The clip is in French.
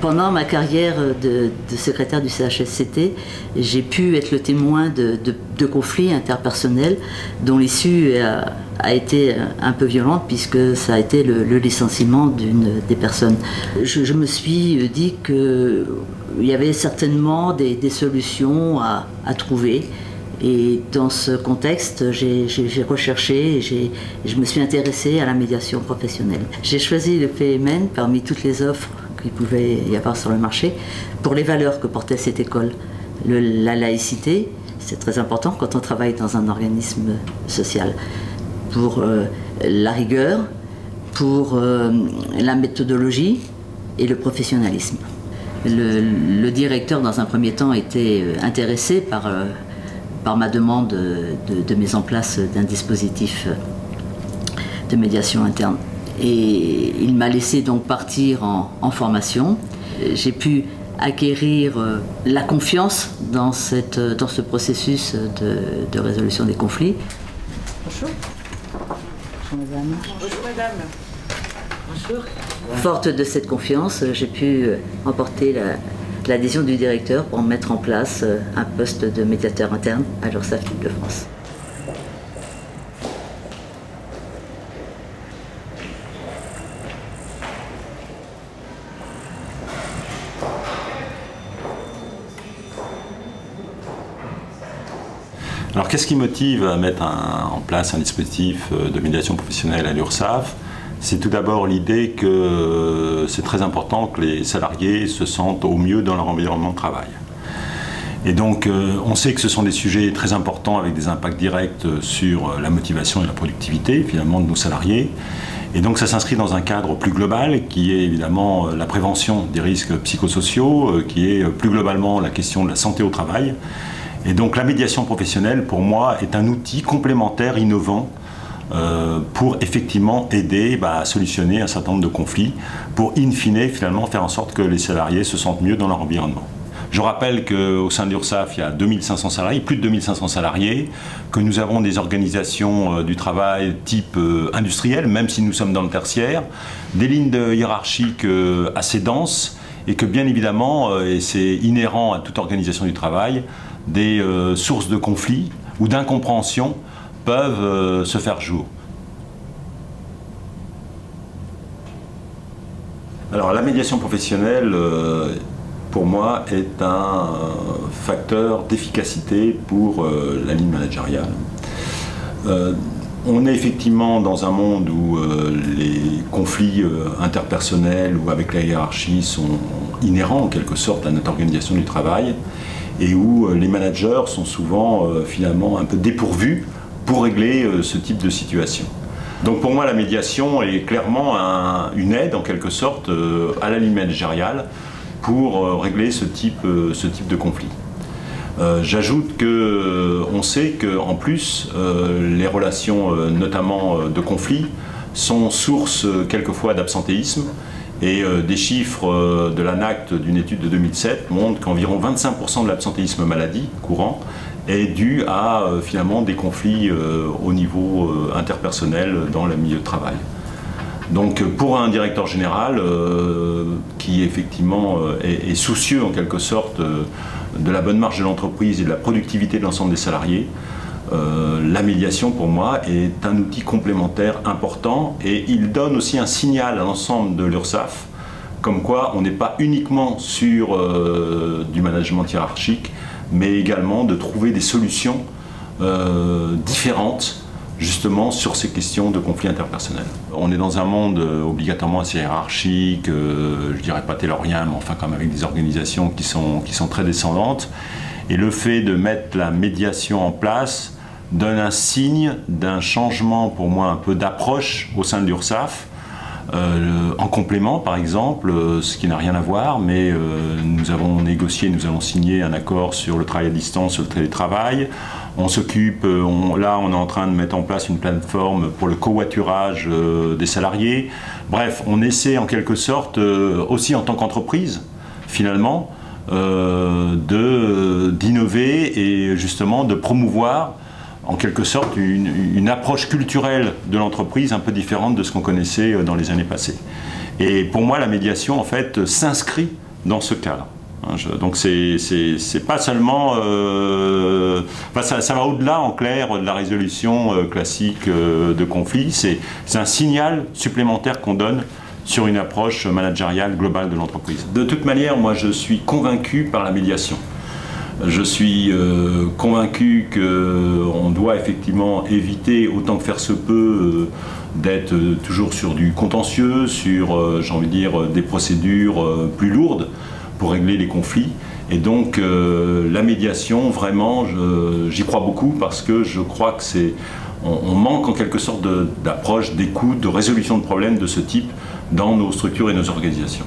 Pendant ma carrière de secrétaire du CHSCT, j'ai pu être le témoin de conflits interpersonnels dont l'issue a été un peu violente puisque ça a été le licenciement d'une des personnes. Je me suis dit qu'il y avait certainement des solutions à trouver. Et dans ce contexte, j'ai recherché et je me suis intéressée à la médiation professionnelle. J'ai choisi le PMN parmi toutes les offres qu'il pouvait y avoir sur le marché pour les valeurs que portait cette école. La laïcité, c'est très important quand on travaille dans un organisme social. Pour la rigueur, pour la méthodologie et le professionnalisme. Le directeur, dans un premier temps, était intéressé par ma demande de mise en place d'un dispositif de médiation interne. Et il m'a laissé donc partir en formation. J'ai pu acquérir la confiance dans ce processus de résolution des conflits. Bonjour. Bonjour madame. Bonjour madame. Bonjour. Forte de cette confiance, j'ai pu emporter l'adhésion du directeur pour mettre en place un poste de médiateur interne à l'URSSAF d'Île-de-France. Alors qu'est-ce qui motive à mettre en place un dispositif de médiation professionnelle à l'URSSAF? C'est tout d'abord l'idée que c'est très important que les salariés se sentent au mieux dans leur environnement de travail. Et donc on sait que ce sont des sujets très importants avec des impacts directs sur la motivation et la productivité finalement de nos salariés. Et donc ça s'inscrit dans un cadre plus global qui est évidemment la prévention des risques psychosociaux, qui est plus globalement la question de la santé au travail. Et donc la médiation professionnelle pour moi est un outil complémentaire, innovant, pour effectivement aider à solutionner un certain nombre de conflits, pour in fine finalement faire en sorte que les salariés se sentent mieux dans leur environnement. Je rappelle qu'au sein de l'URSSAF, il y a 2500 salariés, plus de 2500 salariés, que nous avons des organisations du travail type industriel, même si nous sommes dans le tertiaire, des lignes hiérarchiques assez denses, et que bien évidemment, et c'est inhérent à toute organisation du travail, des sources de conflits ou d'incompréhension peuvent se faire jour. Alors la médiation professionnelle, pour moi, est un facteur d'efficacité pour la ligne managériale. On est effectivement dans un monde où les conflits interpersonnels ou avec la hiérarchie sont inhérents en quelque sorte à notre organisation du travail et où les managers sont souvent finalement un peu dépourvus pour régler ce type de situation. Donc pour moi la médiation est clairement une aide en quelque sorte à la ligne managériale pour régler ce type de conflit. J'ajoute qu'on sait qu'en plus les relations notamment de conflit sont source quelquefois d'absentéisme et des chiffres de l'ANACT d'une étude de 2007 montrent qu'environ 25% de l'absentéisme maladie courant est dû à finalement des conflits au niveau interpersonnel dans le milieu de travail. Donc pour un directeur général qui effectivement est soucieux en quelque sorte de la bonne marche de l'entreprise et de la productivité de l'ensemble des salariés, la médiation pour moi est un outil complémentaire important et il donne aussi un signal à l'ensemble de l'URSSAF comme quoi on n'est pas uniquement sur du management hiérarchique mais également de trouver des solutions différentes justement sur ces questions de conflits interpersonnels. On est dans un monde obligatoirement assez hiérarchique, je dirais pas taylorien, mais enfin quand même avec des organisations qui sont très descendantes. Et le fait de mettre la médiation en place donne un signe d'un changement pour moi un peu d'approche au sein de l'URSSAF. En complément par exemple, ce qui n'a rien à voir, mais nous avons négocié, nous allons signer un accord sur le travail à distance, sur le télétravail. On s'occupe, là on est en train de mettre en place une plateforme pour le covoiturage des salariés. Bref, on essaie en quelque sorte, aussi en tant qu'entreprise, finalement, d'innover et justement de promouvoir en quelque sorte une approche culturelle de l'entreprise un peu différente de ce qu'on connaissait dans les années passées. Et pour moi, la médiation, en fait, s'inscrit dans ce cas-là. Donc c'est pas seulement... ça va au-delà, en clair, de la résolution classique de conflits. C'est un signal supplémentaire qu'on donne sur une approche managériale globale de l'entreprise. De toute manière, moi je suis convaincu par la médiation. Je suis convaincu qu'on doit effectivement éviter, autant que faire se peut, d'être toujours sur du contentieux, sur, j'ai envie de dire, des procédures plus lourdes pour régler les conflits. Et donc la médiation, vraiment, j'y crois beaucoup parce que je crois que on manque en quelque sorte d'approche, d'écoute, de résolution de problèmes de ce type dans nos structures et nos organisations.